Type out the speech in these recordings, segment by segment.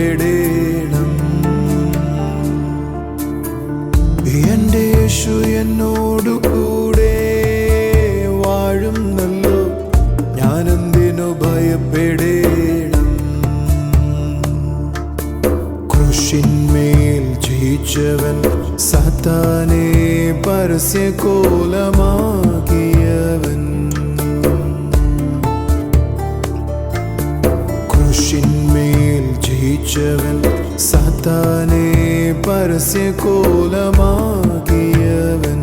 ഭയപ്പെടേണം. എന്റെ യേശു എന്നോടു കൂടെ വാഴുന്നല്ലോ, ഞാനെന്തിനു ഭയപ്പെടേണം. ക്രൂശിന്മേൽ ജയിച്ചവൻ, സാത്താനെ പരസ്യകോലമാക്കിയവൻ. ക്രൂശിന്മേൽ ജയിച്ചവൻ, സാത്താനെ പരസ്യകോലമാക്കിയവൻ.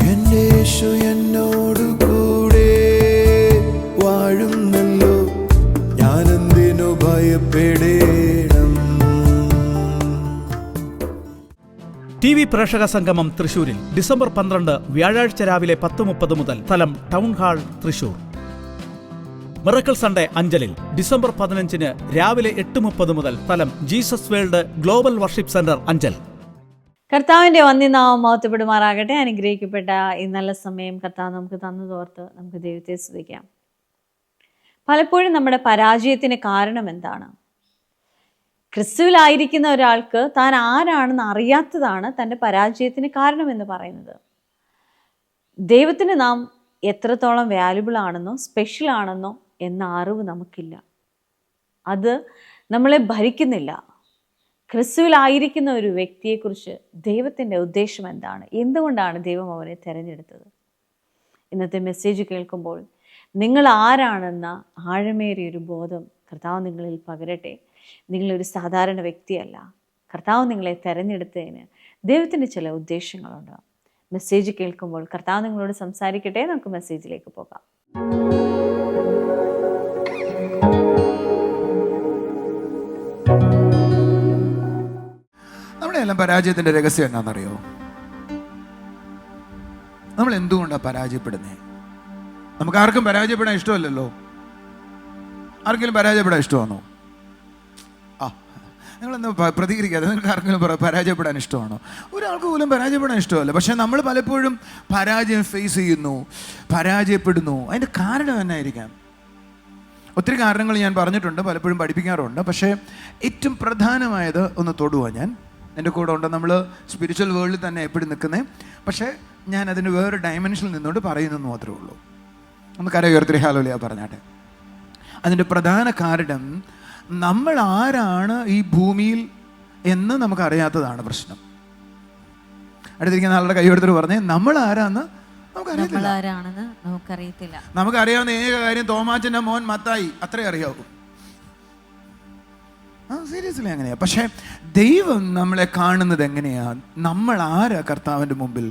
എന്റെ യേശു എന്നോടു കൂടെ വാഴുന്നല്ലോ, ഞാനെന്തിനു ഭയപ്പെടേണം. TV പ്രേക്ഷക സംഗമം തൃശൂരിൽ ഡിസംബർ 12 വ്യാഴാഴ്ച രാവിലെ 10:30 മുതൽ. സ്ഥലം town hall, Thrissur. Miracle Sunday അഞ്ചലിൽ ഡിസംബർ 15 രാവിലെ 8:30 മുതൽ. സ്ഥലം Jesus world global worship centre, Anchal. കർത്താവിൻ്റെ വന്യനാമം മഹത്വപ്പെടുമാറാകട്ടെ. അനുഗ്രഹിക്കപ്പെട്ട ഈ നല്ല സമയം കർത്താവ് നമുക്ക് തന്നതോർത്ത് നമുക്ക് ദൈവത്തെ സ്തുതിക്കാം. പലപ്പോഴും നമ്മുടെ പരാജയത്തിന് കാരണം എന്താണ്? ക്രിസ്തുവിലായിരിക്കുന്ന ഒരാൾക്ക് താൻ ആരാണെന്ന് അറിയാത്തതാണ് തൻ്റെ പരാജയത്തിന് കാരണമെന്ന് പറയുന്നത്. ദൈവത്തിന് നാം എത്രത്തോളം വാല്യുബിൾ ആണെന്നോ സ്പെഷ്യൽ ആണെന്നോ എന്ന അറിവ് നമുക്കില്ല. അത് നമ്മളെ ഭരിക്കുന്നില്ല. ക്രിസ്തുവിലായിരിക്കുന്ന ഒരു വ്യക്തിയെക്കുറിച്ച് ദൈവത്തിൻ്റെ ഉദ്ദേശം എന്താണ്? എന്തുകൊണ്ടാണ് ദൈവം അവനെ തിരഞ്ഞെടുത്തത്? ഇന്നത്തെ മെസ്സേജ് കേൾക്കുമ്പോൾ നിങ്ങൾ ആരാണെന്ന ആഴമേറിയൊരു ബോധം കർത്താവ് നിങ്ങളിൽ പകരട്ടെ. നിങ്ങളൊരു സാധാരണ വ്യക്തിയല്ല. കർത്താവ് നിങ്ങളെ തിരഞ്ഞെടുത്തതിന് ദൈവത്തിൻ്റെ ചില ഉദ്ദേശങ്ങളുണ്ട്. മെസ്സേജ് കേൾക്കുമ്പോൾ കർത്താവ് നിങ്ങളോട് സംസാരിക്കട്ടെ. നമുക്ക് മെസ്സേജിലേക്ക് പോകാം. നമ്മുടെ എല്ലാം പരാജയത്തിൻ്റെ രഹസ്യം എന്നാണെന്നറിയോ? നമ്മൾ എന്തുകൊണ്ടാണ് പരാജയപ്പെടുന്നത്? നമുക്ക് ആർക്കും പരാജയപ്പെടാൻ ഇഷ്ടമല്ലല്ലോ. ആർക്കെങ്കിലും പരാജയപ്പെടാൻ ഇഷ്ടമാണോ? നിങ്ങളെന്താ പ്രതികരിക്കാതെ? നിങ്ങൾക്ക് ആർക്കെങ്കിലും പരാജയപ്പെടാൻ ഇഷ്ടമാണോ? ഒരാൾക്ക് പോലും പരാജയപ്പെടാൻ ഇഷ്ടമല്ല. പക്ഷേ നമ്മൾ പലപ്പോഴും പരാജയം ഫേസ് ചെയ്യുന്നു, പരാജയപ്പെടുന്നു. അതിൻ്റെ കാരണം എന്നായിരിക്കാം? ഒത്തിരി കാരണങ്ങൾ ഞാൻ പറഞ്ഞിട്ടുണ്ട്, പലപ്പോഴും പഠിപ്പിക്കാറുണ്ട്. പക്ഷേ ഏറ്റവും പ്രധാനമായത് ഒന്ന് തൊടുക. ഞാൻ എൻ്റെ കൂടെ ഉണ്ട്. നമ്മൾ സ്പിരിച്വൽ വേൾഡിൽ തന്നെ എപ്പോഴും നിൽക്കുന്നത്. പക്ഷേ ഞാൻ അതിന് വേറെ ഡയമെൻഷനിൽ നിന്നുകൊണ്ട് പറയുന്നെന്ന് മാത്രമേ ഉള്ളൂ. നമുക്ക് ഉയർത്തി ഹല്ലേലൂയ പറഞ്ഞാട്ടെ. അതിൻ്റെ പ്രധാന കാരണം നമ്മൾ ആരാണ് ഈ ഭൂമിയിൽ എന്ന് നമുക്കറിയാത്തതാണ് പ്രശ്നം. അടുത്തിരിക്കുന്ന ആളുടെ കൈയെടുത്തിട്ട് പറഞ്ഞേ, നമ്മൾ ആരാന്ന് നമുക്കറിയത്തില്ല. നമുക്കറിയാവുന്ന ഏക കാര്യം തോമാച്ചൻ്റെ മോൻ മത്തായി, അത്രേ അറിയാവൂ. സീരിയസ്ലി അങ്ങനെയാ. പക്ഷേ ദൈവം നമ്മളെ കാണുന്നത് എങ്ങനെയാ? നമ്മൾ ആരാ കർത്താവിൻ്റെ മുമ്പിൽ?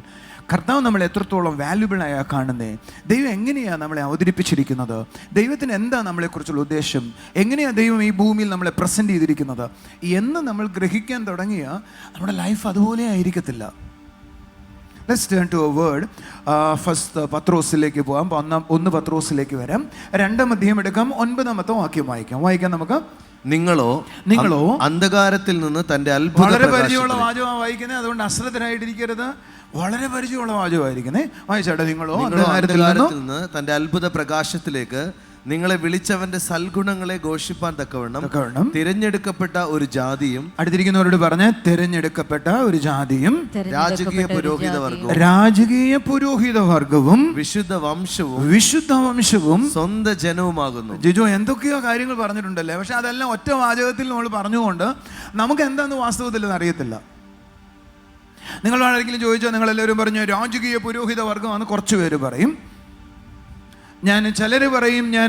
കർത്താവ് നമ്മളെ എത്രത്തോളം വാല്യുബിളായാ കാണുന്നത്? ദൈവം എങ്ങനെയാണ് നമ്മളെ അവതരിപ്പിച്ചിരിക്കുന്നത്? ദൈവത്തിന് എന്താ നമ്മളെക്കുറിച്ചുള്ള ഉദ്ദേശം? എങ്ങനെയാണ് ദൈവം ഈ ഭൂമിയിൽ നമ്മളെ പ്രസൻറ്റ് ചെയ്തിരിക്കുന്നത് എന്ന് നമ്മൾ ഗ്രഹിക്കാൻ തുടങ്ങിയ നമ്മുടെ ലൈഫ് അതുപോലെ ആയിരിക്കത്തില്ല. Let's turn to a word. First പത്രോസിലേക്ക് പോകാം. 1 പത്രോസിലേക്ക് വരാം. 2-ാം അധ്യായം എടുക്കാം. 9-ാമത്തെ വാക്യം വായിക്കാം നമുക്ക്. നിങ്ങളോ അന്ധകാരത്തിൽ നിന്ന് തന്റെ അത്ഭുത വളരെ പരിചയമുള്ള വാചകമാണ് വായിക്കുന്നത്. അതുകൊണ്ട് അശ്രദ്ധരായിട്ടിരിക്കരുത്. വളരെ പരിചയമുള്ള വാചകമായിരിക്കുന്നേ. വായിച്ചാട്ടെ. നിങ്ങളോ അന്ധകാരത്തിൽ നിന്ന് തന്റെ അത്ഭുത പ്രകാശത്തിലേക്ക് നിങ്ങളെ വിളിച്ചവന്റെ സൽഗുണങ്ങളെ ഘോഷിപ്പാൻ തക്കവണ്ണം തിരഞ്ഞെടുക്കപ്പെട്ട ഒരു ജാതിയും. അടുത്തിരിക്കുന്നവരോട് പറഞ്ഞ തിരഞ്ഞെടുക്കപ്പെട്ട ഒരു ജാതിയും രാജകീയ പുരോഹിത വർഗവും വിശുദ്ധ വംശവും സ്വന്തം ജനവുമാകുന്നു. ജിജോ എന്തൊക്കെയോ കാര്യങ്ങൾ പറഞ്ഞിട്ടുണ്ടല്ലേ? പക്ഷെ അതെല്ലാം ഒറ്റ വാചകത്തിൽ നമ്മൾ പറഞ്ഞുകൊണ്ട് നമുക്ക് എന്താന്ന് വാസ്തവത്തിൽ അറിയത്തില്ല. നിങ്ങൾ ആരെങ്കിലും ചോദിച്ചാൽ നിങ്ങളെല്ലാവരും പറഞ്ഞു രാജകീയ പുരോഹിത വർഗമാണെന്ന് കുറച്ച് പേര് പറയും. ചിലർ പറയും ഞാൻ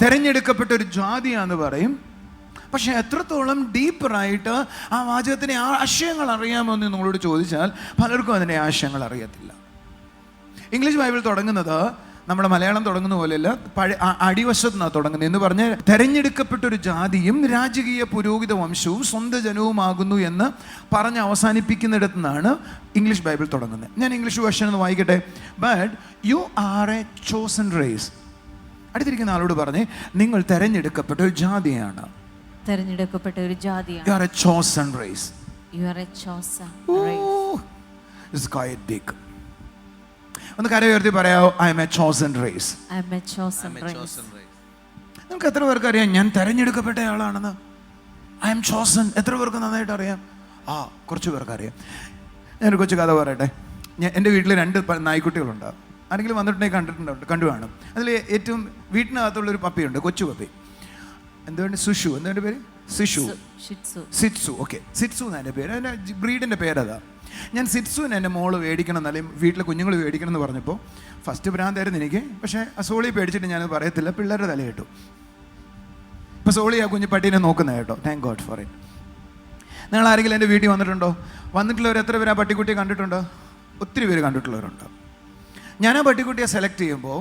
തിരഞ്ഞെടുക്കപ്പെട്ട ഒരു ജാതിയാന്ന് പറയും. പക്ഷെ എത്രത്തോളം ഡീപ്പറായിട്ട് ആ വാചകത്തിൻ്റെ ആശയങ്ങൾ അറിയാമോന്ന് നിങ്ങളോട് ചോദിച്ചാൽ പലർക്കും അതിൻ്റെ ആശയങ്ങൾ അറിയത്തില്ല. ഇംഗ്ലീഷ് ബൈബിൾ തുടങ്ങുന്നത് നമ്മുടെ മലയാളം തുടങ്ങുന്ന പോലെയല്ല, അടിവശത്ത് നിന്നാണ് തുടങ്ങുന്നത്. എന്ന് പറഞ്ഞ് തെരഞ്ഞെടുക്കപ്പെട്ടൊരു ജാതിയും രാജകീയ പുരോഹിത വംശവും സ്വന്തം ജനവുമാകുന്നു എന്ന് പറഞ്ഞ് അവസാനിപ്പിക്കുന്നിടത്തു നിന്നാണ് ഇംഗ്ലീഷ് ബൈബിൾ തുടങ്ങുന്നത്. ഞാൻ ഇംഗ്ലീഷ് വേർഷൻ ഒന്ന് വായിക്കട്ടെ. But you are a chosen race. അടുത്തിരിക്കുന്ന ആളോട് പറഞ്ഞേ, നിങ്ങൾ തെരഞ്ഞെടുക്കപ്പെട്ട ഒരു ജാതിയാണ്. You are a chosen race. It's quite big. ഒന്ന് കര ഉയർത്തി പറയാമോ? I am a chosen race. നിങ്ങൾക്ക് എത്ര പേർക്ക് അറിയാം ഞാൻ തിരഞ്ഞെടുക്കപ്പെട്ട ആളാണെന്ന്? I M chosen. എത്ര പേർക്ക് നന്നായിട്ട് അറിയാം? കുറച്ച് പേർക്ക് അറിയാം. ഞാനൊരു കൊച്ചു കഥ പറയട്ടെ. എൻ്റെ വീട്ടിൽ 2 നായ്ക്കുട്ടികളുണ്ട്. ആരെങ്കിലും വന്നിട്ടുണ്ടെങ്കിൽ കണ്ടു കാണും. അതിൽ ഏറ്റവും വീട്ടിനകത്തുള്ളൊരു പപ്പിയുണ്ട്, കൊച്ചു പപ്പി. എന്തുകൊണ്ട്? സുഷു. എന്തുകൊണ്ട് പേര്? സിറ്റ്സു. ഓക്കെ, സിറ്റ്സു എന്നാണ് എൻ്റെ പേര്. അതിൻ്റെ ബ്രീഡിൻ്റെ പേരതാ. ഞാൻ സിറ്റ്സുവിന് എൻ്റെ മോള് മേടിക്കണം എന്നല്ലെങ്കിൽ വീട്ടിലെ കുഞ്ഞുങ്ങൾ മേടിക്കണം എന്ന് പറഞ്ഞപ്പോൾ ഫസ്റ്റ് ഭ്രാന്തായിരുന്നു എനിക്ക്. പക്ഷേ ആ സോളി പേടിച്ചിട്ട് ഞാനത് പറയത്തില്ല, പിള്ളേരുടെ തല കേട്ടു. ഇപ്പോൾ സോളി ആ കുഞ്ഞു പട്ടീനെ നോക്കുന്നത് കേട്ടോ. Thank God for it. നിങ്ങൾ ആരെങ്കിലും എൻ്റെ വീട്ടിൽ വന്നിട്ടുണ്ടോ? വന്നിട്ടുള്ളവർ എത്ര പേര് ആ പട്ടിക്കുട്ടിയെ കണ്ടിട്ടുണ്ടോ? ഒത്തിരി പേര് കണ്ടിട്ടുള്ളവരുണ്ട്. ഞാൻ ആ പട്ടിക്കുട്ടിയെ സെലക്ട് ചെയ്യുമ്പോൾ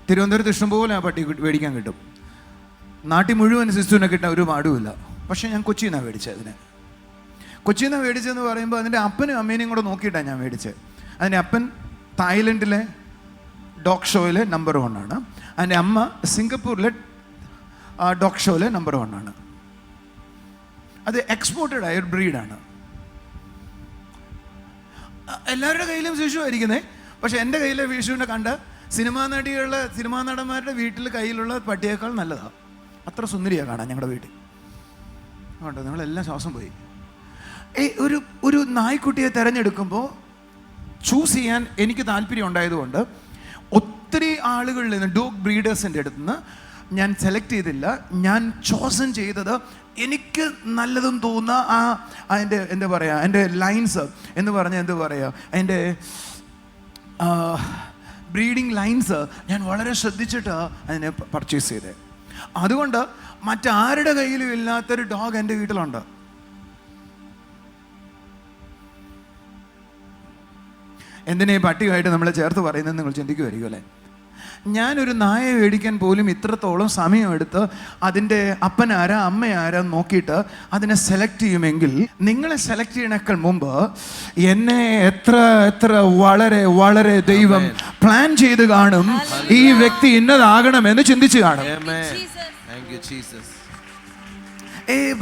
തിരുവനന്തപുരത്ത് ഇഷ്ടംപോലെ ആ പട്ടിക്കുട്ടി മേടിക്കാൻ കിട്ടും. നാട്ടിൽ മുഴുവൻ സിസ്റ്റുവിനെ കിട്ടാൻ ഒരു പാടുമില്ല. പക്ഷേ ഞാൻ കൊച്ചിയിൽ നിന്നാണ് മേടിച്ചത്. കൊച്ചിയിൽ നിന്ന് മേടിച്ചതെന്ന് പറയുമ്പോൾ അതിൻ്റെ അപ്പനും അമ്മേനെയും കൂടെ നോക്കിയിട്ടാണ് ഞാൻ മേടിച്ചത്. അതിൻ്റെ അപ്പൻ തായ്ലൻഡിലെ ഡോഗ് ഷോയിലെ നമ്പർ 1 ആണ്. അതിൻ്റെ അമ്മ സിംഗപ്പൂരിലെ ഡോഗ് ഷോയിലെ നമ്പർ 1 ആണ്. അത് എക്സ്പോർട്ടഡ് ആയ ഒരു ബ്രീഡാണ്. എല്ലാവരുടെ കയ്യിലും ശിശു ആയിരിക്കുന്നേ. പക്ഷെ എൻ്റെ കയ്യിലെ വിഷുവിനെ കണ്ട സിനിമാ നടന്മാരുടെ വീട്ടിൽ കയ്യിലുള്ള പട്ടിയേക്കാൾ നല്ലതാണ്. അത്ര സുന്ദരിയാണ് കാണാൻ ഞങ്ങളുടെ വീട്ടിൽ. അതുകൊണ്ട് നിങ്ങളെല്ലാം ശ്വാസം പോയി. ഒരു നായ്ക്കുട്ടിയെ തിരഞ്ഞെടുക്കുമ്പോൾ ചൂസ് ചെയ്യാൻ എനിക്ക് താല്പര്യം ഉണ്ടായതുകൊണ്ട് ഒത്തിരി ആളുകളിൽ നിന്ന്, ഡോഗ് ബ്രീഡേഴ്സിൻ്റെ അടുത്ത് നിന്ന് ഞാൻ സെലക്ട് ചെയ്തില്ല. ഞാൻ ചോസൺ ചെയ്തത് എനിക്ക് നല്ലതും തോന്നുന്ന അതിൻ്റെ എന്താ പറയുക, എൻ്റെ ലൈൻസ് എന്ന് പറഞ്ഞാൽ എന്താ പറയുക, അതിൻ്റെ ബ്രീഡിങ് ലൈൻസ് ഞാൻ വളരെ ശ്രദ്ധിച്ചിട്ട് അതിനെ പർച്ചേസ് ചെയ്തത്. അതുകൊണ്ട് മറ്റാരുടെ കയ്യിലും ഇല്ലാത്തൊരു ഡോഗ് എൻ്റെ വീട്ടിലുണ്ട്. എന്തിനാ ഈ പട്ടിയുമായിട്ട് നമ്മളെ ചേർത്ത് പറയുന്നത് നിങ്ങൾ ചിന്തിക്കുമായിരിക്കും അല്ലേ? ഞാനൊരു നായ മേടിക്കാൻ പോലും ഇത്രത്തോളം സമയമെടുത്ത് അതിൻ്റെ അപ്പനാരാ അമ്മയാരാ നോക്കിയിട്ട് അതിനെ സെലക്ട് ചെയ്യുമെങ്കിൽ നിങ്ങളെ സെലക്ട് ചെയ്യണേക്കാൾ മുമ്പ് എന്നെ എത്ര വളരെ വളരെ ദൈവം പ്ലാൻ ചെയ്ത് കാണും. ഈ വ്യക്തി ഇന്നതാകണമെന്ന് ചിന്തിച്ച് കാണും.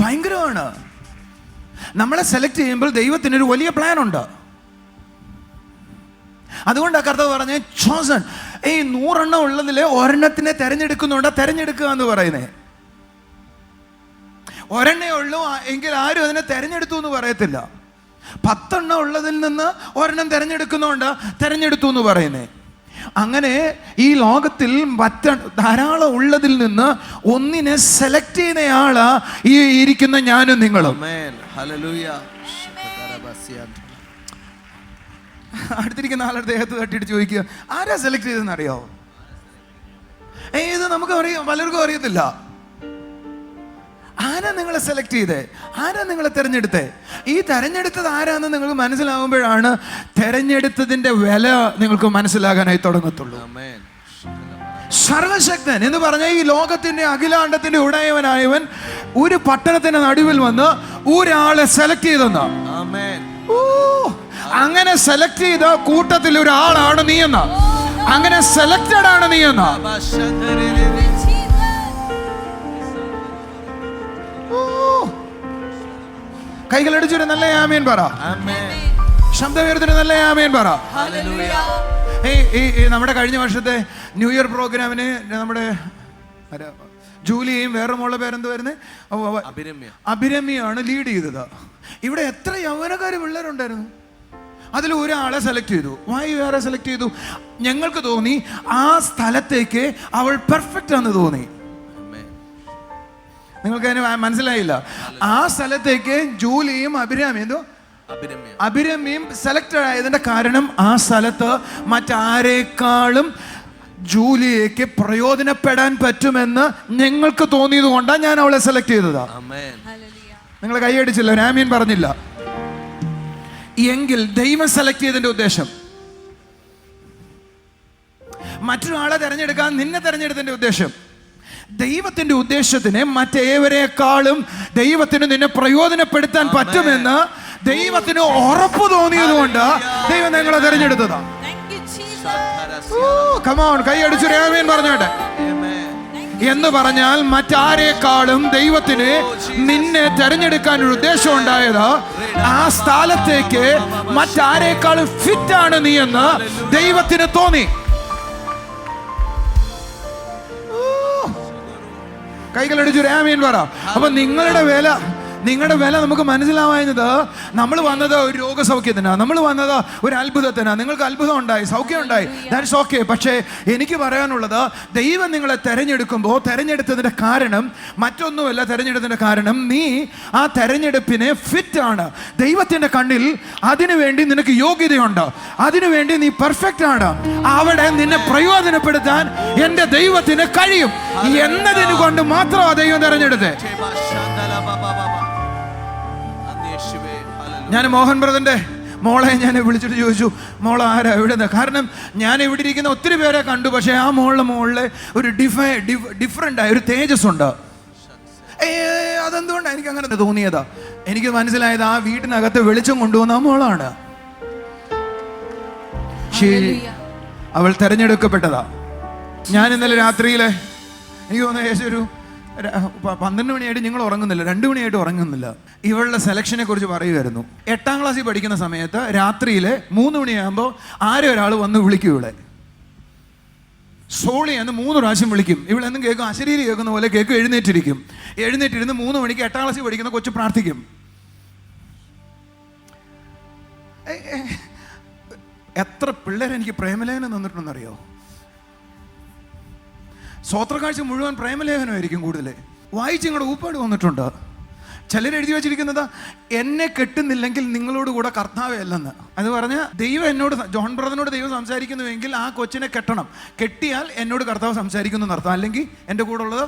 ഭയങ്കരമാണ്. നമ്മളെ സെലക്ട് ചെയ്യുമ്പോൾ ദൈവത്തിനൊരു വലിയ പ്ലാൻ ഉണ്ട്. അതുകൊണ്ടാണ് കർത്താവ് പറഞ്ഞ ചോസൺ. 100 ഉള്ളതിൽ ഒരെണ്ണത്തിനെ തെരഞ്ഞെടുക്കുക എന്ന് പറയുന്നേ. ഒരെണ്ണേ ഉള്ളൂ എങ്കിൽ ആരും അതിനെ തെരഞ്ഞെടുത്തു എന്ന് പറയത്തില്ല. 10 ഉള്ളതിൽ നിന്ന് ഒരെണ്ണം തെരഞ്ഞെടുത്തു എന്ന് പറയുന്നേ. അങ്ങനെ ഈ ലോകത്തിൽ ധാരാളം ഉള്ളതിൽ നിന്ന് ഒന്നിനെ സെലക്ട് ചെയ്യുന്നയാളാ ഈ ഇരിക്കുന്ന ഞാനും നിങ്ങളും. അടുത്തിരിക്കുന്ന ആളുടെ ദേഹത്ത് തട്ടിയിട്ട് ചോദിക്കുക, ആരാ സെലക്ട് ചെയ്തെന്ന് അറിയോ? ഇത് നമുക്ക് അറിയാം, പലർക്കും അറിയത്തില്ല. ആരാ നിങ്ങളെ സെലക്ട് ചെയ്തേ? ആരാ നിങ്ങളെ തെരഞ്ഞെടുത്തേ? ഈ തെരഞ്ഞെടുത്തത് ആരാന്ന് നിങ്ങൾക്ക് മനസ്സിലാവുമ്പോഴാണ് തെരഞ്ഞെടുത്തതിന്റെ വില നിങ്ങൾക്ക് മനസ്സിലാകാനായി തുടങ്ങത്തുള്ളൂ. സർവശക്തൻ എന്ന് പറഞ്ഞ ഈ ലോകത്തിന്റെ അഖിലാണ്ടത്തിന്റെ ഉടയവനായവൻ ഒരു പട്ടണത്തിന്റെ നടുവിൽ വന്ന് ഒരാളെ സെലക്ട് ചെയ്തെന്ന്. അങ്ങനെ സെലക്ട് ചെയ്ത കൂട്ടത്തിൽ ഒരാളാണ് നീ എന്ന. അങ്ങനെ സെലക്റ്റഡ് ആണ് നീ എന്ന. കൈകളടിച്ചൊരു നല്ല ആമേൻ പറ. ശബ്ദമേർത്തിന് നല്ല ആമേൻ പറ. നമ്മുടെ കഴിഞ്ഞ വർഷത്തെ ന്യൂ ഇയർ പ്രോഗ്രാമിന് നമ്മുടെ ജൂലിയും വേറെ മോളുടെ പേരെന്തുവായിരുന്നു? അഭിരമ്യാണ് ലീഡ് ചെയ്തത്. ഇവിടെ എത്ര യൗവനക്കാര് പിള്ളേരുണ്ടായിരുന്നു. അതിൽ ഒരാളെ സെലക്ട് ചെയ്തു. വേറെ സെലക്ട് ചെയ്തു. ഞങ്ങൾക്ക് തോന്നി ആ സ്ഥലത്തേക്ക് അവൾ പെർഫെക്റ്റ് ആണെന്ന് തോന്നി. നിങ്ങൾക്ക് അതിന് മനസ്സിലായില്ല. ആ സ്ഥലത്തേക്ക് ജൂലിയും അഭിരമ്യയും സെലക്റ്റഡ് ആയതിന്റെ കാരണം ആ സ്ഥലത്ത് മറ്റാരേക്കാളും ജൂലിയയ്ക്ക് പ്രയോജനപ്പെടാൻ പറ്റുമെന്ന് ഞങ്ങൾക്ക് തോന്നിയത് കൊണ്ടാണ് ഞാൻ അവളെ സെലക്ട് ചെയ്തതാ. നിങ്ങൾ കൈയടിച്ചില്ല, ഒരു ആമീൻ പറഞ്ഞില്ല. എങ്കിൽ ദൈവം സെലക്ട് ചെയ്തതിന്റെ ഉദ്ദേശം മറ്റൊരാളെ തെരഞ്ഞെടുക്കാൻ നിന്നെ തെരഞ്ഞെടുത്തതിന്റെ ഉദ്ദേശം, ദൈവത്തിന്റെ ഉദ്ദേശത്തിന് മറ്റേവരെക്കാളും ദൈവത്തിന് നിന്നെ പ്രയോജനപ്പെടുത്താൻ പറ്റുമെന്ന് ദൈവത്തിന് ഉറപ്പ് തോന്നിയത് കൊണ്ട് ദൈവം നിങ്ങളെ തെരഞ്ഞെടുത്തതാ. കൈയടിച്ചൊരു ആമീൻ പറഞ്ഞോട്ടെ. എന്ന് പറഞ്ഞാൽ മറ്റാരേക്കാളും ദൈവത്തിന് നിന്നെ തെരഞ്ഞെടുക്കാൻ ഒരു ഉദ്ദേശം ഉണ്ടായത് ആ സ്ഥലത്തേക്ക് മറ്റാരേക്കാളും ഫിറ്റ് ആണ് നീ എന്ന് ദൈവത്തിന് തോന്നി. കൈകളടിച്ചു ആമേൻ പറ. അപ്പൊ നിങ്ങളുടെ വില നമുക്ക് മനസ്സിലാവാഞ്ഞത്, നമ്മൾ വന്നത് ഒരു രോഗസൗഖ്യത്തിനാണ്, നമ്മൾ വന്നത് ഒരു അത്ഭുതത്തിനാണ്. നിങ്ങൾക്ക് അത്ഭുതം ഉണ്ടായി, സൗഖ്യം ഉണ്ടായി, ദാറ്റ്സ് ഓക്കെ. പക്ഷേ എനിക്ക് പറയാനുള്ളത്, ദൈവം നിങ്ങളെ തെരഞ്ഞെടുക്കുമ്പോൾ തെരഞ്ഞെടുത്തതിൻ്റെ കാരണം മറ്റൊന്നുമല്ല. തെരഞ്ഞെടുത്തതിൻ്റെ കാരണം നീ ആ തെരഞ്ഞെടുപ്പിന് ഫിറ്റ് ആണ്. ദൈവത്തിൻ്റെ കണ്ണിൽ അതിനുവേണ്ടി നിനക്ക് യോഗ്യതയുണ്ട്, അതിനുവേണ്ടി നീ പെർഫെക്റ്റ് ആണ്. അവിടെ നിന്നെ പ്രയോജനപ്പെടുത്താൻ എൻ്റെ ദൈവത്തിന് കഴിയും എന്നതിന് കൊണ്ട് മാത്രമാണ് ദൈവം തെരഞ്ഞെടുത്തത്. ഞാൻ മോഹൻ ബ്രദറിന്റെ മോളെ ഞാൻ വിളിച്ചിട്ട് ചോദിച്ചു, മോൾ ആരാ എവിടെ? കാരണം ഞാൻ ഇവിടെ ഇരിക്കുന്ന ഒത്തിരി പേരെ കണ്ടു, പക്ഷേ ആ മോളിലെ ഒരു ഡിഫറെൻ്റ് ആയ ഒരു തേജസ് ഉണ്ട്. അതെന്തുകൊണ്ടാണ് എനിക്ക് അങ്ങനെ തോന്നിയതാ? എനിക്ക് മനസ്സിലായത് ആ വീട്ടിനകത്ത് വെളിച്ചം കൊണ്ടുവന്ന ആ മോളാണ്. അവൾ തെരഞ്ഞെടുക്കപ്പെട്ടതാ. ഞാൻ ഇന്നലെ രാത്രിയിലെ എനിക്ക് തോന്നുന്നു ഏകദേശം ഒരു 12 മണിയായിട്ട് നിങ്ങൾ ഉറങ്ങുന്നില്ല, 2 മണിയായിട്ട് ഉറങ്ങുന്നില്ല. ഇവളുടെ സെലക്ഷനെ കുറിച്ച് പറയുമായിരുന്നു. 8ാം ക്ലാസ്സിൽ പഠിക്കുന്ന സമയത്ത് രാത്രിയിൽ 3 മണിയാകുമ്പോൾ ആരും ഒരാൾ വന്ന് വിളിക്കും. ഇവിടെ സോളി എന്ന് 3 പ്രാവശ്യം വിളിക്കും. ഇവളെന്നും കേൾക്കും, അശരീരി കേൾക്കുന്ന പോലെ കേൾക്കും. എഴുന്നേറ്റിരുന്ന് 3 മണിക്ക് 8ാം ക്ലാസ്സിൽ പഠിക്കുന്ന കൊച്ചു പ്രാർത്ഥിക്കും. എത്ര പിള്ളേരെ എനിക്ക് പ്രേമലേഖനം തന്നിട്ടുണ്ടെന്നറിയോ? സ്വോത്രക്കാഴ്ച മുഴുവൻ പ്രേമലേഖനമായിരിക്കും കൂടുതൽ. വായിച്ച് ഇങ്ങോട്ട് ഊപ്പാട് വന്നിട്ടുണ്ട്. ചിലർ എഴുതി വെച്ചിരിക്കുന്നത്, എന്നെ കെട്ടുന്നില്ലെങ്കിൽ നിങ്ങളോട് കൂടെ കർത്താവേ അല്ലെന്ന്. അത് പറഞ്ഞ ദൈവം എന്നോട്, ജോൺ ബ്രദറിനോട് ദൈവം സംസാരിക്കുന്നുവെങ്കിൽ ആ കൊച്ചിനെ കെട്ടണം. കെട്ടിയാൽ എന്നോട് കർത്താവ് സംസാരിക്കുന്നു എന്നർത്ഥം. അല്ലെങ്കിൽ എൻ്റെ കൂടെ ഉള്ളത്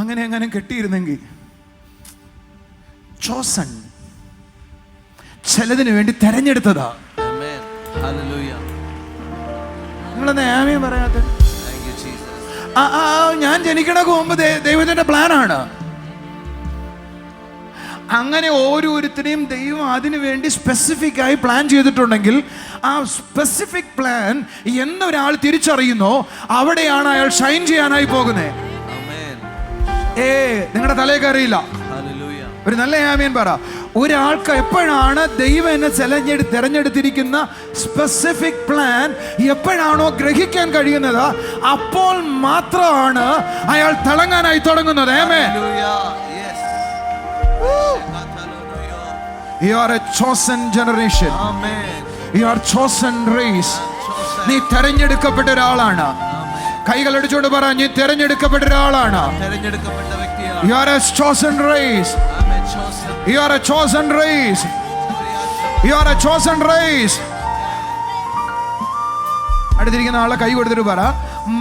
അങ്ങനെ കെട്ടിയിരുന്നെങ്കിൽ. ചോസൺ, ചിലതിന് വേണ്ടി തെരഞ്ഞെടുത്തതാ. നിങ്ങളെന്താ ആമേൻ പറയാത്ത? ഞാൻ ജനിക്കണക്ക് മുമ്പ് ദൈവത്തിന്റെ പ്ലാനാണ്. അങ്ങനെ ഓരോരുത്തരെയും ദൈവം അതിനു വേണ്ടി സ്പെസിഫിക് ആയി പ്ലാൻ ചെയ്തിട്ടുണ്ടെങ്കിൽ ആ സ്പെസിഫിക് പ്ലാൻ എന്നൊരാൾ തിരിച്ചറിയുന്നോ അവിടെയാണ് അയാൾ ഷൈൻ ചെയ്യാനായി പോകുന്നത്. നിങ്ങളുടെ തലയൊക്കെ അറിയില്ല. ഒരു നല്ല ആമേൻ പറ. ഒരാൾക്ക് എപ്പോഴാണ് ദൈവം എന്നെ തെരഞ്ഞെടുത്തിരിക്കുന്ന സ്പെസിഫിക് പ്ലാൻ എപ്പോഴാണോ ഗ്രഹിക്കാൻ കഴിയുന്നത്, അപ്പോൾ മാത്രമാണ് അയാൾ തിളങ്ങാനായി തുടങ്ങുന്നത്. ആമേൻ. You are a chosen generation. You are chosen race. നീ തെരഞ്ഞെടുക്കപ്പെട്ട ഒരാളാണ്. കൈകളടിച്ചോണ്ട് പറ, നീ തെരഞ്ഞെടുക്കപ്പെട്ട ഒരാളാണ്. You are a chosen race. You are a chosen race. You are a chosen race. അടുത്തിരിക്കുന്ന ആളെ കൈ കൊടുത്തിട്ട് പറ,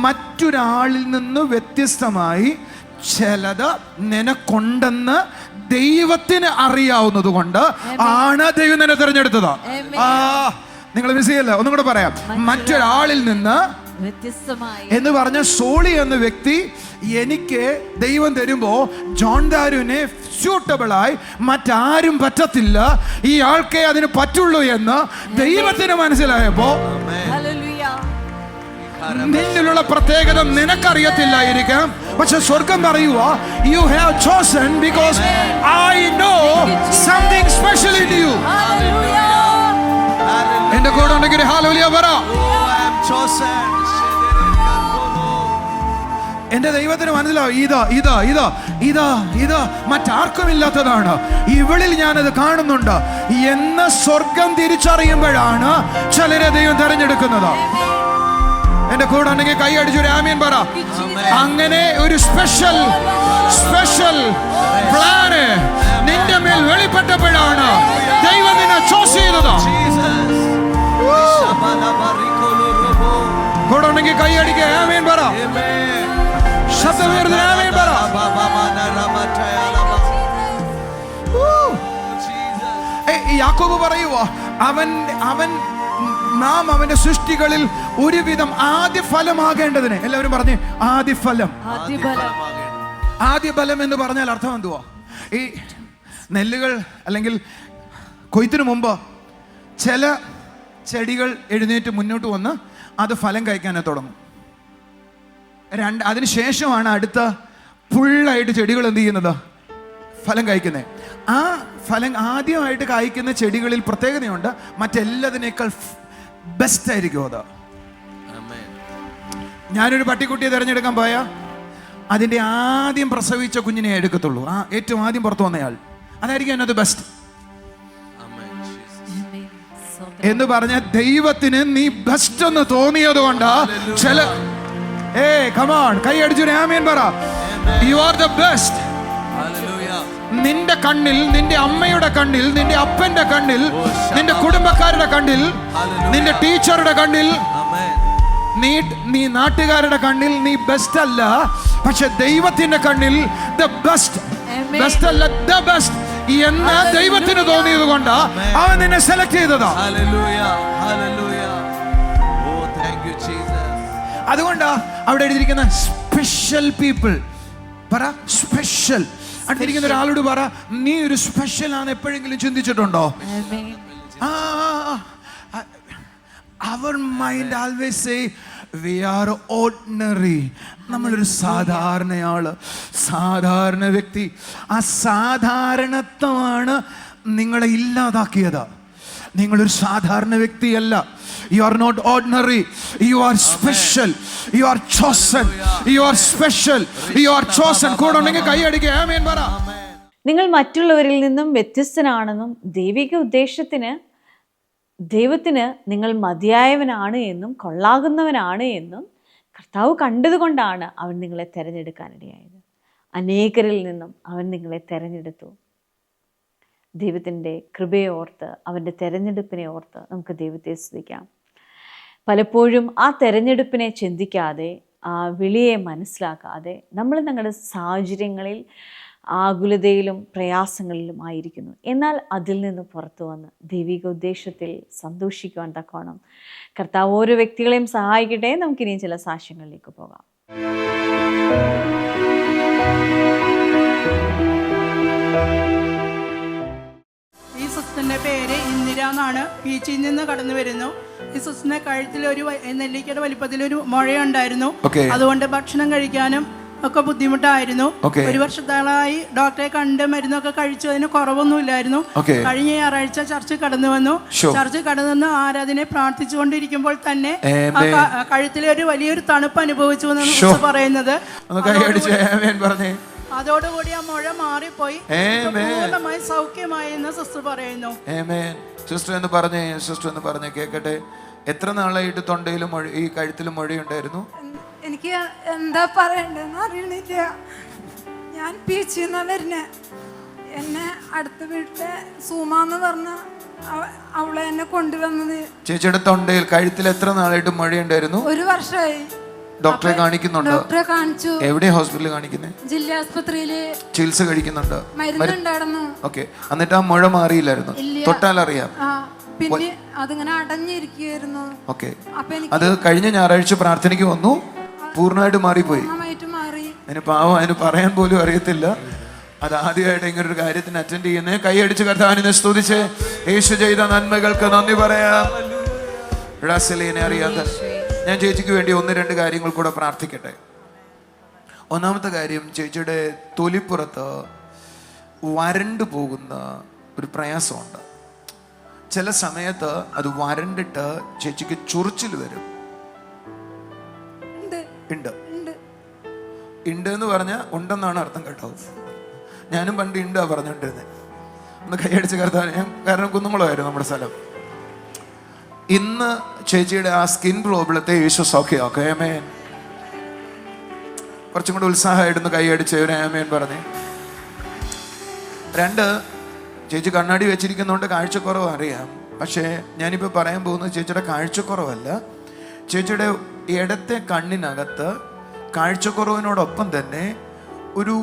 മറ്റൊരാളിൽ നിന്ന് വ്യത്യസ്തമായി ചിലത് നിനക്കൊണ്ടെന്ന് ദൈവത്തിന് അറിയാവുന്നത് കൊണ്ട് ആണ് ദൈവം നിന്നെ തിരഞ്ഞെടുത്തത്. നിങ്ങൾ മിസ് ചെയ്യല്ല, ഒന്നും കൂടെ പറയാം. മറ്റൊരാളിൽ നിന്ന് എന്ന് പറഞ്ഞ സോളി എന്ന വ്യക്തി എനിക്ക് ദൈവം തരുമ്പോ ജോൺ ദാരുവിനെ സ്യൂട്ടബിളായി മറ്റാരും പറ്റത്തില്ല, ഈ ആൾക്കേ അതിന് പറ്റുള്ളൂ എന്ന് ദൈവത്തിന് മനസ്സിലായപ്പോ നിന്നിലുള്ള പ്രത്യേകത നിനക്കറിയത്തില്ലായിരിക്കാം, പക്ഷെ സ്വർഗം പറയുക, you have chosen because I know something special in you. എന്റെ കൂടെ ഉണ്ടെങ്കിൽ ഹല്ലേലൂയ പറ. എന്റെ ദൈവത്തിന് മനസ്സിലാവും, ഇത് മറ്റാർക്കും ഇല്ലാത്തതാണ്, ഇവളിൽ ഞാനത് കാണുന്നുണ്ട് എന്ന് സ്വർഗം തിരിച്ചറിയുമ്പോഴാണ് ചിലരെ ദൈവം തെരഞ്ഞെടുക്കുന്നത്. എന്റെ കൂടെ ഉണ്ടെങ്കിൽ കൈ അടിച്ചൊരു ആമേൻ പറ. അങ്ങനെ ഒരു സ്പെഷ്യൽ പ്ലാന് നിന്റെ മേൽ വെളിപ്പെട്ടപ്പോഴാണ് ദൈവം നിന്നെ ചോസ് ചെയ്തത്. കൂടെ ഉണ്ടെങ്കിൽ കൈ അടിക്കുക, ആമേൻ പറ. ശബ്ദം ആമേൻ പറ. യാക്കോബ് പറയുവോ, നാം അവന്റെ സൃഷ്ടികളിൽ ഒരുവിധം ആദ്യ ഫലമാകേണ്ടതിന്. എല്ലാവരും പറഞ്ഞേ, ആദ്യ ഫലം. ആദ്യ ഫലം എന്ന് പറഞ്ഞാൽ അർത്ഥം എന്തുവാ? ഈ നെല്ലുകൾ അല്ലെങ്കിൽ കൊയ്ത്തിന് മുമ്പ് ചില ചെടികൾ എഴുന്നേറ്റ് മുന്നോട്ട് വന്ന് അത് ഫലം കഴിക്കാനായി തുടങ്ങും. അതിനുശേഷമാണ് അടുത്ത ഫുള്ളായിട്ട് ചെടികൾ എന്ത് ചെയ്യുന്നത്? ഫലം കഴിക്കുന്നത്. ആ ഫലം ആദ്യമായിട്ട് കായ്ക്കുന്ന ചെടികളിൽ പ്രത്യേകതയുണ്ട്, മറ്റെല്ലാതിനേക്കാൾ ബെസ്റ്റ് ആയിരിക്കും അത്. ഞാനൊരു പട്ടിക്കുട്ടിയെ തിരഞ്ഞെടുക്കാൻ പോയാൽ അതിൻ്റെ ആദ്യം പ്രസവിച്ച കുഞ്ഞിനെ എടുക്കത്തുള്ളൂ. ആ ഏറ്റവും ആദ്യം പുറത്തു വന്നയാൾ അതായിരിക്കും അതിനകത്ത് ബെസ്റ്റ് എന്ന് പറഞ്ഞ ദൈവത്തിന് നീ ബെസ്റ്റ് എന്ന് തോന്നിയത് കൊണ്ടാ ചില കമാൺ കൈ അടിച്ചു ആമേൻ പറ. You are the best. നിന്റെ കണ്ണിൽ, നിന്റെ അമ്മയുടെ കണ്ണിൽ, നിന്റെ അപ്പന്റെ കണ്ണിൽ, നിന്റെ കുടുംബക്കാരുടെ കണ്ണിൽ, നിന്റെ ടീച്ചറുടെ കണ്ണിൽ, നീ നാട്ടുകാരുടെ കണ്ണിൽ നീ ബെസ്റ്റ് അല്ല. പക്ഷെ ദൈവത്തിന്റെ കണ്ണിൽ ദ ബെസ്റ്റ്, ബെസ്റ്റ് അല്ല ദ ബെസ്റ്റ് എന്ന് ദൈവത്തിന് തോന്നിയത് കൊണ്ടാ അവൻ നിന്നെ സെലക്ട് ചെയ്തതാ. അതുകൊണ്ടാ അവിടെ എഴുതിയിരിക്കുന്ന സ്പെഷ്യൽ പീപ്പിൾ. പറ സ്പെഷ്യൽ. അടുത്തിരിക്കുന്ന ഒരാളോട് പറ, നീ ഒരു സ്പെഷ്യൽ ആണ് എപ്പോഴെങ്കിലും ചിന്തിച്ചിട്ടുണ്ടോ? Our mind always say we are ordinary. നമ്മളൊരു സാധാരണയാള്, സാധാരണ വ്യക്തി. ആ സാധാരണത്വമാണ് നിങ്ങളെ ഇല്ലാതാക്കിയത്. നിങ്ങളൊരു സാധാരണ വ്യക്തിയല്ല. You are not ordinary. You are special. You are chosen. You are special. You are chosen. കൂടെ ഉണ്ടെങ്കിൽ കൈ അടിക്കുക. ആമേൻ പറ. നിങ്ങൾ മറ്റുള്ളവരിൽ നിന്നും വ്യത്യസ്തനാണെന്നും ദൈവത്തിന് നിങ്ങൾ മതിയായവനാണ് എന്നും കൊള്ളാകുന്നവനാണ് എന്നും കർത്താവ് കണ്ടതുകൊണ്ടാണ് അവൻ നിങ്ങളെ തിരഞ്ഞെടുക്കാനിടയായത്. അനേകരിൽ നിന്നും അവൻ നിങ്ങളെ തിരഞ്ഞെടുത്തു. ദൈവത്തിൻ്റെ കൃപയെ ഓർത്ത്, അവൻ്റെ തിരഞ്ഞെടുപ്പിനെ ഓർത്ത് നമുക്ക് ദൈവത്തെ സ്തുതിക്കാം. പലപ്പോഴും ആ തിരഞ്ഞെടുപ്പിനെ ചിന്തിക്കാതെ, ആ വിളിയെ മനസ്സിലാക്കാതെ നമ്മൾ ഞങ്ങളുടെ സാഹചര്യങ്ങളിൽ ആകുലതയിലും പ്രയാസങ്ങളിലും ആയിരിക്കുന്നു. എന്നാൽ അതിൽ നിന്ന് പുറത്തു വന്ന് ദൈവിക ഉദ്ദേശത്തിൽ സന്തോഷിക്കുവാൻ തക്കോണം കർത്താവ് ഓരോ വ്യക്തികളെയും സഹായിക്കട്ടെ. നമുക്കിനിയും ചില സാക്ഷ്യങ്ങളിലേക്ക് പോകാം. ഈ സിസ്റ്ററിന്റെ പേര് ഇന്ദിര എന്നാണ്. ബീച്ചിൽ നിന്ന് കടന്നു വരുന്നു. ഈ സിസ്റ്ററിന്റെ കഴുത്തിൽ ഒരു നെല്ലിക്കയുടെ വലിപ്പത്തിലൊരു മുഴയുണ്ടായിരുന്നു. അതുകൊണ്ട് ഭക്ഷണം കഴിക്കാനും ഒക്കെ ബുദ്ധിമുട്ടായിരുന്നു. ഒരു വർഷത്തോളമായി ഡോക്ടറെ കണ്ട് മരുന്നൊക്കെ കഴിച്ചു. അതിന് കുറവൊന്നുമില്ലായിരുന്നു. കഴിഞ്ഞ ഞായറാഴ്ച ചർച്ച് കടന്നു വന്നു. ചർച്ച് കടന്നു വന്ന് ആരാധനയെ പ്രാർത്ഥിച്ചുകൊണ്ടിരിക്കുമ്പോൾ തന്നെ കഴുത്തിലെ ഒരു വലിയൊരു തണുപ്പ് അനുഭവിച്ചു എന്നാണ് പറയുന്നത്. അതോടുകൂടി ആ മുഴ മാറിപ്പോയി, പൂർണ്ണമായി സൗഖ്യമായി എന്ന് സിസ്റ്റർ പറയുന്നു. സിസ്റ്റർ എന്ന് പറഞ്ഞേ കേക്കട്ടെ. എത്ര നാളായിട്ട് തൊണ്ടയിലും ഈ കഴുത്തിലും മൊഴിയുണ്ടായിരുന്നു? എനിക്ക് എന്താ പറയണ്ടെന്ന് അറിയണില്ല. ഞാൻ പീച്ചിന്നാ വരുന്നേ. എന്നെ അടുത്ത വീട്ടിലെ സൂമാന്ന് പറഞ്ഞ അവളെ എന്നെ കൊണ്ടുവന്നത്. ചേച്ചിയുടെ തൊണ്ടയിൽ കഴുത്തിൽ എത്ര നാളായിട്ട് മൊഴിയുണ്ടായിരുന്നു? ഒരു വർഷമായി. ഡോക്ടറെ കാണിക്കുന്നുണ്ടോ? ഡോക്ടറെ കാണിച്ചു. എവിടെ ഹോസ്പിറ്റലിൽ കാണിക്കുന്നത്? ജില്ലാ ആസ്പത്രിയില് ചികിത്സ കഴിക്കുന്നുണ്ടോ? മരുന്നുണ്ടായിരുന്നു. ഓക്കെ. എന്നിട്ട് ആ മുഴ മാറിയില്ലായിരുന്നു? തൊട്ടാൽ അറിയാം. പിന്നെ അതിങ്ങനെ അടഞ്ഞിരിക്കുകയായിരുന്നു. ഓക്കെ. അത് കഴിഞ്ഞ ഞായറാഴ്ച പ്രാർത്ഥനയ്ക്ക് വന്നു, പൂർണ്ണമായിട്ട് മാറിപ്പോയി. അതിന് പാവം, അതിന് പറയാൻ പോലും അറിയത്തില്ല. അത് ആദ്യമായിട്ട് ഇങ്ങനെ ഒരു കാര്യത്തിന് അറ്റൻഡ് ചെയ്യുന്നേ. കൈയടിച്ച് കർത്താവിനെ സ്തുതിച്ച് യേശു ചെയ്ത നന്മകൾക്ക് നന്ദി പറയാം. അറിയാത്ത ഞാൻ ചേച്ചിക്ക് വേണ്ടി 1-2 കാര്യങ്ങൾ കൂടെ പ്രാർത്ഥിക്കട്ടെ. ഒന്നാമത്തെ കാര്യം, ചേച്ചിയുടെ തൊലിപ്പുറത്ത് വരണ്ടു പോകുന്ന ഒരു പ്രയാസമുണ്ട്. ചില സമയത്ത് അത് വരണ്ടിട്ട് ചേച്ചിക്ക് ചൊറിച്ചിൽ വരും. ഉണ്ട് എന്ന് പറഞ്ഞാൽ ഉണ്ടെന്നാണ് അർത്ഥം കേട്ടോ. ഞാനും പണ്ട് ഉണ്ടാ പറഞ്ഞോണ്ടിരുന്നേ. ഒന്ന് കൈയടിച്ച് കർത്താൻ. കാരണം കുന്നുമുളകായിരുന്നു നമ്മുടെ സ്ഥലം. ഇന്ന് ചേച്ചിയുടെ ആ സ്കിൻ പ്രോബ്ലത്തെ യേശു സൗഖ്യമാക്കും. ആമേൻ. കുറച്ചും കൂടെ ഉത്സാഹമായിട്ടൊന്ന് കൈയടിച്ച് ഒരു ആമേൻ പറഞ്ഞേ. 2, ചേച്ചി കണ്ണാടി വെച്ചിരിക്കുന്നതുകൊണ്ട് കാഴ്ചക്കുറവ് അറിയാം. പക്ഷേ ഞാനിപ്പോൾ പറയാൻ പോകുന്നത് ചേച്ചിയുടെ കാഴ്ചക്കുറവല്ല. ചേച്ചിയുടെ ഇടത്തെ കണ്ണിനകത്ത് കാഴ്ചക്കുറവിനോടൊപ്പം തന്നെ ഒരു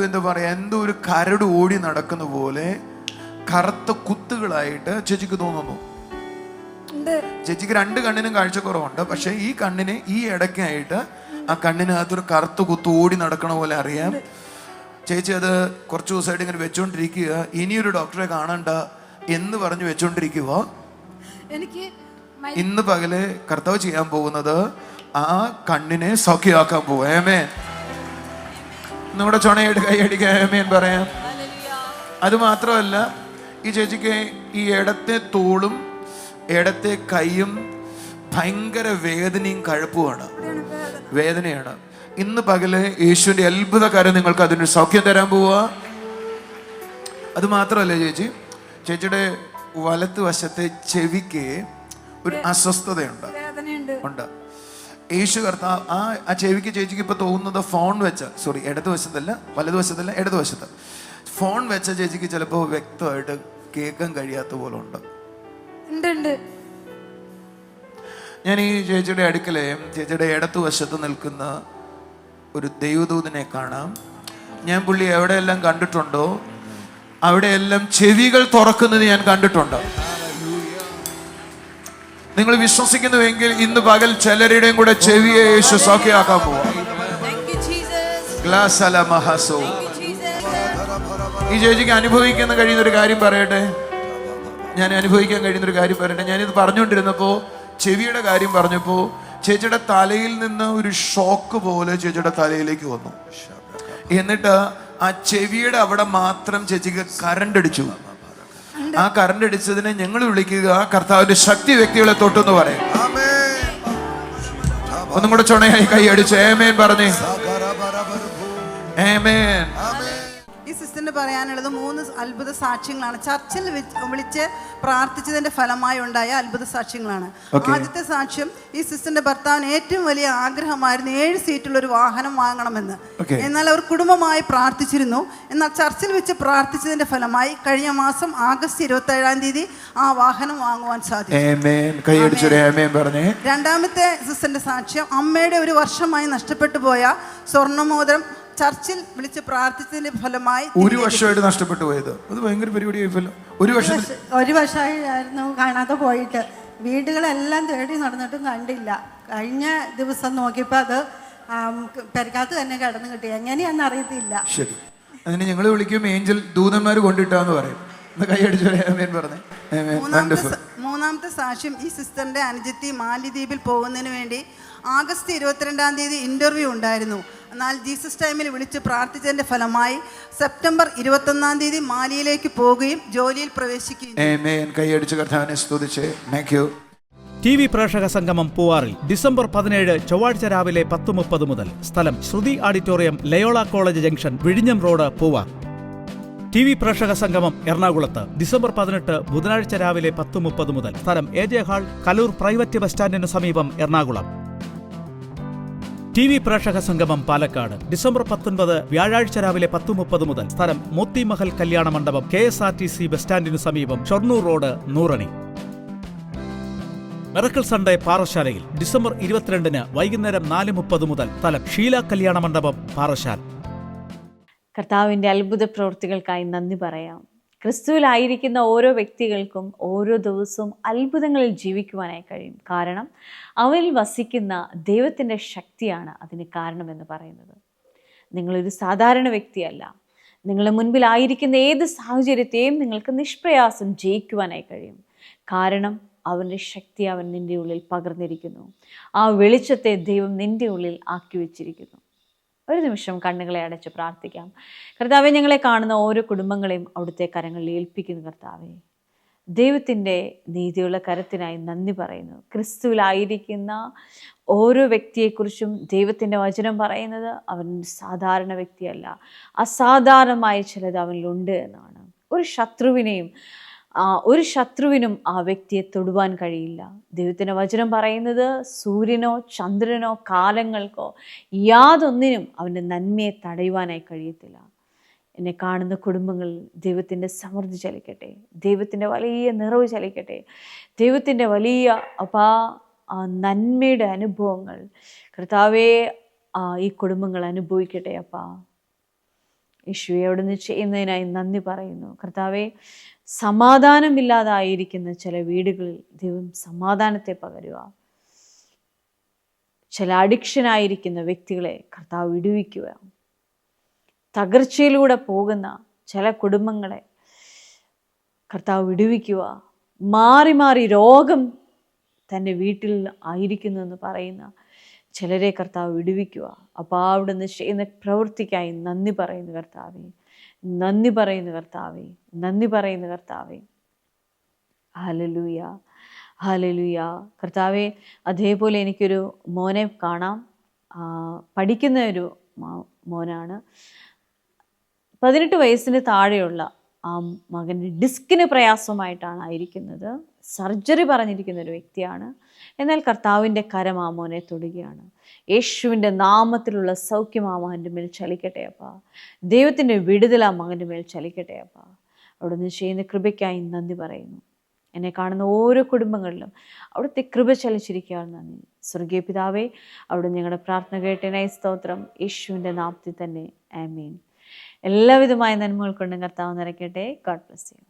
എന്താ പറയുക, എന്തോ ഒരു കരട് ഓടി നടക്കുന്ന പോലെ കറുത്ത കുത്തുകളായിട്ട് ചേച്ചിക്ക് തോന്നുന്നു. ചേച്ചിക്ക് 2 കണ്ണിനും കാഴ്ചക്കുറവുണ്ട്. പക്ഷെ ഈ കണ്ണിന് ഈ ഇടയ്ക്കായിട്ട് ആ കണ്ണിനകത്തൊരു കറുത്ത കുത്ത് ഓടി നടക്കണ പോലെ അറിയാം. ചേച്ചി അത് കുറച്ച് ദിവസമായിട്ട് ഇങ്ങനെ വെച്ചോണ്ടിരിക്കുക. ഇനിയൊരു ഡോക്ടറെ കാണണ്ട എന്ന് പറഞ്ഞു വെച്ചോണ്ടിരിക്കുക. എനിക്ക് ഇന്ന് പകല് കർത്താവ് ചെയ്യാൻ പോകുന്നത് ആ കണ്ണിനെ സൗഖ്യമാക്കാൻ പോവാ. ആമേൻ. നമ്മുടെ ചുണയായിട്ട് കൈയടിക്കാൻ ആമേൻ പറയാം. അത് മാത്രമല്ല, ഈ ചേച്ചിക്ക് ഈ ഇടത്തെ തോളും ഇടത്തെ കൈയും ഭയങ്കര വേദനയും കഴപ്പുമാണ്. വേദനയാണ്. ഇന്ന് പകല് യേശുവിന്റെ അത്ഭുതകാരം നിങ്ങൾക്ക് അതിന് സൗഖ്യം തരാൻ പോവുക. അത് മാത്രമല്ല ചേച്ചിയുടെ വലത്ത് വശത്തെ ചെവിക്ക് ഒരു അസ്വസ്ഥതയുണ്ട്. വേദനയുണ്ട്. ഉണ്ട്. യേശു കർത്താവ് ആ ചെവിക്ക് ചേച്ചിക്ക് ഇപ്പൊ തോന്നുന്നത് ഫോൺ വെച്ച, സോറി ഇടതുവശത്തല്ല, വലതുവശത്തല്ല, ഇടതുവശത്ത് ഫോൺ വെച്ച ചേച്ചിക്ക് ചിലപ്പോൾ വ്യക്തമായിട്ട് കേൾക്കാൻ കഴിയാത്ത പോലെ ഉണ്ട്. ഞാൻ ഈ ചേച്ചിയുടെ അടുക്കലെ ചേച്ചിയുടെ ഇടതുവശത്ത് നിൽക്കുന്ന ഒരു ദൈവദൂതനെ കാണാം. ഞാൻ പുള്ളി എവിടെയെല്ലാം കണ്ടിട്ടുണ്ടോ അവിടെയെല്ലാം ചെവികൾ തുറക്കുന്നത് ഞാൻ കണ്ടിട്ടുണ്ട്. നിങ്ങൾ വിശ്വസിക്കുന്നുവെങ്കിൽ ഇന്ന് പകൽ ചിലരുടെയും കൂടെ ചെവിയെ യേശു സൗഖ്യമാക്കാൻ പോവാം. ഈ ചേച്ചിക്ക് അനുഭവിക്കാൻ കഴിയുന്നൊരു കാര്യം പറയട്ടെ. ഞാൻ അനുഭവിക്കാൻ കഴിയുന്നൊരു കാര്യം പറയട്ടെ. ഞാനിത് പറഞ്ഞുകൊണ്ടിരുന്നപ്പോൾ ചെവിയുടെ കാര്യം പറഞ്ഞപ്പോൾ ചേച്ചിയുടെ തലയിൽ നിന്ന് ഒരു ഷോക്ക് പോലെ ചേച്ചിയുടെ തലയിലേക്ക് വന്നു. എന്നിട്ട് ആ ചെവിയുടെ അവിടെ മാത്രം ചേച്ചിക്ക് കറണ്ട് അടിച്ചു. ആ കറണ്ട് അടിച്ചതിനെ ഞങ്ങൾ വിളിക്കുക കർത്താവിന്റെ ശക്തി വ്യക്തികളെ തൊട്ടെന്ന് പറയും. ഒന്നും കൂടെ ചുണയായി കൈ അടിച്ചു ആമേൻ പറഞ്ഞേ. ആമേൻ. ഈ സിസ്റ്ററിന് പറയാനുള്ളത് 3 അത്ഭുത സാക്ഷ്യങ്ങളാണ്. ചർച്ചിൽ വിളിച്ച് പ്രാർത്ഥിച്ചതിന്റെ ഫലമായി ഉണ്ടായ അത്ഭുത സാക്ഷ്യങ്ങളാണ്. ആദ്യത്തെ സാക്ഷ്യം, ഈ സിസ്റ്ററിന്റെ ഭർത്താവിന് ഏറ്റവും വലിയ ആഗ്രഹമായിരുന്നു 7 സീറ്റുള്ള ഒരു വാഹനം വാങ്ങണമെന്ന്. എന്നാൽ അവർ കുടുംബമായി പ്രാർത്ഥിച്ചിരുന്നു. എന്നാൽ ചർച്ചിൽ വെച്ച് പ്രാർത്ഥിച്ചതിന്റെ ഫലമായി കഴിഞ്ഞ മാസം ആഗസ്റ്റ് 27-ാം തീയതി ആ വാഹനം വാങ്ങുവാൻ സാധിച്ചു. രണ്ടാമത്തെ സിസ്റ്ററിന്റെ സാക്ഷ്യം, അമ്മയുടെ 1 വർഷമായി നഷ്ടപ്പെട്ടു പോയ സ്വർണ്ണമോതിരം ചർച്ചിൽ വിളിച്ച് പ്രാർത്ഥിച്ചതിന്റെ ഫലമായി 1 വർഷമായിട്ട് നഷ്ടപ്പെട്ടു പോയത്. അത് ഭയങ്കര പരിപാടിയായിപ്പല്ലോ. 1 വർഷമായിരുന്നു കാണാതെ പോയിട്ട്. വീടുകളെല്ലാം തേടി നടന്നിട്ടും കണ്ടില്ല. കഴിഞ്ഞ ദിവസം നോക്കിയപ്പോൾ അത് പെരക്കാത്ത് തന്നെ കിടന്നു കിട്ടി. എങ്ങനെയാണെന്ന് അറിയത്തില്ല. ശരി, അതിന് ഞങ്ങൾ വിളിക്കും ഏഞ്ചൽ ദൂതന്മാർ കൊണ്ടിട്ടാന്ന് പറയും. മൂന്നാമത്തെ സാക്ഷ്യം, ഈ സിസ്റ്ററിന്റെ അനുജത്തി മാലിദ്വീപിൽ പോകുന്നതിന് വേണ്ടി ആഗസ്റ്റ് 22-ാം തീയതി ഇന്റർവ്യൂ ഉണ്ടായിരുന്നു. എന്നാൽ ജീസസ് ടൈമിൽ വിളിച്ച് പ്രാർത്ഥിച്ചതിന്റെ ഫലമായി സെപ്റ്റംബർ 21-ാം തീയതി മാലിയിലേക്ക് പോവുകയും ജോലിയിൽ പ്രവേശിക്കുകയും. TV പ്രേക്ഷക സംഗമം പൂവാറിൽ ഡിസംബർ 17 ചൊവ്വാഴ്ച രാവിലെ 10:30 മുതൽ. സ്ഥലം ശ്രുതി ഓഡിറ്റോറിയം, ലയോള കോളേജ് ജംഗ്ഷൻ, വിഴിഞ്ഞം റോഡ്, പൂവാർ. TV പ്രേക്ഷക സംഗമം എറണാകുളത്ത് ഡിസംബർ 18 ബുധനാഴ്ച രാവിലെ 10:30 മുതൽ. സ്ഥലം AJ hall, Kaloor private bus സ്റ്റാൻഡിന് സമീപം, എറണാകുളം. TV പ്രേക്ഷക സംഗമം പാലക്കാട് ഡിസംബർ 19 വ്യാഴാഴ്ച രാവിലെ 10:30 മുതൽ. സ്ഥലം മോത്തി മഹൽ കല്യാണ മണ്ഡപം, KSRTC ബസ് സ്റ്റാൻഡിനു സമീപം, Shoranur road, Nurani. Miracle Sunday പാറശാലയിൽ ഡിസംബർ 22 വൈകുന്നേരം 4:30 മുതൽ. സ്ഥലം ഷീല കല്യാണ മണ്ഡപം, പാറശാല. കർത്താവിൻ്റെ അത്ഭുത പ്രവൃത്തികൾക്കായി നന്ദി പറയാം. ക്രിസ്തുവിലായിരിക്കുന്ന ഓരോ വ്യക്തികൾക്കും ഓരോ ദിവസവും അത്ഭുതങ്ങളിൽ ജീവിക്കുവാനായി കഴിയും. കാരണം അവരിൽ വസിക്കുന്ന ദൈവത്തിൻ്റെ ശക്തിയാണ് അതിന് കാരണമെന്ന് പറയുന്നത്. നിങ്ങളൊരു സാധാരണ വ്യക്തിയല്ല. നിങ്ങളുടെ മുൻപിലായിരിക്കുന്ന ഏത് സാഹചര്യത്തെയും നിങ്ങൾക്ക് നിഷ്പ്രയാസം ജയിക്കുവാനായി കഴിയും. കാരണം അവൻ്റെ ശക്തി അവൻ നിൻ്റെ ഉള്ളിൽ പകർന്നിരിക്കുന്നു. ആ വെളിച്ചത്തെ ദൈവം നിൻ്റെ ഉള്ളിൽ ആക്കി വച്ചിരിക്കുന്നു. ഒരു നിമിഷം കണ്ണുകളെ അടച്ച് പ്രാർത്ഥിക്കാം. കർത്താവെ, ഞങ്ങളെ കാണുന്ന ഓരോ കുടുംബങ്ങളെയും അവിടുത്തെ കരങ്ങളിൽ ഏൽപ്പിക്കുന്നു. കർത്താവെ, ദൈവത്തിൻ്റെ നീതിയുള്ള കരത്തിനായി നന്ദി പറയുന്നു. ക്രിസ്തുവിലായിരിക്കുന്ന ഓരോ വ്യക്തിയെക്കുറിച്ചും ദൈവത്തിൻ്റെ വചനം പറയുന്നത് അവൻ സാധാരണ വ്യക്തിയല്ല, അസാധാരണമായ ചിലത് അവനിലുണ്ട് എന്നാണ്. ഒരു ശത്രുവിനും ആ വ്യക്തിയെ തൊടുവാൻ കഴിയില്ല. ദൈവത്തിൻ്റെ വചനം പറയുന്നത് സൂര്യനോ ചന്ദ്രനോ കാലങ്ങൾക്കോ യാതൊന്നിനും അവൻ്റെ നന്മയെ തടയുവാനായി കഴിയത്തില്ല. എന്നെ കാണുന്ന കുടുംബങ്ങളിൽ ദൈവത്തിൻ്റെ സമൃദ്ധി ചലിക്കട്ടെ, ദൈവത്തിൻ്റെ വലിയ നിറവ് ചലിക്കട്ടെ, ദൈവത്തിൻ്റെ വലിയ നന്മയുടെ അനുഭവങ്ങൾ കർത്താവേ ഈ കുടുംബങ്ങൾ അനുഭവിക്കട്ടെ. യേശുവേ, അവിടുന്ന് ചെയ്യുന്നതിനായി നന്ദി പറയുന്നു. കർത്താവേ, സമാധാനമില്ലാതായിരിക്കുന്ന ചില വീടുകളിൽ ദൈവം സമാധാനത്തെ പകരുക. ചില അഡിക്ഷനായിരിക്കുന്ന വ്യക്തികളെ കർത്താവ് വിടുവിക്കുക. തകർച്ചയിലൂടെ പോകുന്ന ചില കുടുംബങ്ങളെ കർത്താവ് വിടുവിക്കുക. മാറി മാറി രോഗം തൻ്റെ വീട്ടിൽ ആയിരിക്കുന്നു എന്ന് പറയുന്ന ചിലരെ കർത്താവ് വിടുവിക്കുക. അവിടുന്ന് ചെയ്യുന്ന പ്രവൃത്തിക്കായി നന്ദി പറയുന്നു കർത്താവേ, നന്ദി പറയുന്നു കർത്താവേ, നന്ദി പറയുന്നു കർത്താവേ. Hallelujah, hallelujah. കർത്താവേ, അതേപോലെ എനിക്കൊരു മോനെ കാണാം. പഠിക്കുന്ന ഒരു മോനാണ്. 18 വയസ്സിന് താഴെയുള്ള ആ മകന് ഡിസ്കിന് പ്രയാസമായിട്ടാണ് ആയിരിക്കുന്നത്. സർജറി പറഞ്ഞിരിക്കുന്ന ഒരു വ്യക്തിയാണ്. എന്നാൽ കർത്താവിൻ്റെ കരം ആ മോനെ തൊടുകയാണ്. യേശുവിൻ്റെ നാമത്തിലുള്ള സൗഖ്യം ആ മകൻ്റെ മേൽ ചലിക്കട്ടെ അപ്പാ. ദൈവത്തിൻ്റെ വിടുതൽ ആ മകൻ്റെ മേൽ ചലിക്കട്ടെ അപ്പാ. അവിടുന്ന് ചെയ്യുന്ന കൃപയ്ക്കായി നന്ദി പറയുന്നു. എന്നെ കാണുന്ന ഓരോ കുടുംബങ്ങളിലും അവിടുത്തെ കൃപ ചലിച്ചിരിക്കുകയാണ് നന്ദി. സ്വർഗീയ പിതാവേ, അവിടെ ഞങ്ങളുടെ പ്രാർത്ഥന കേട്ടനായി സ്തോത്രം. യേശുവിൻ്റെ നാമത്തിൽ തന്നെ ആമേൻ. എല്ലാവിധമായ നന്മകൾ കൊണ്ടും കർത്താവ് നിറയ്ക്കട്ടെ. God bless you.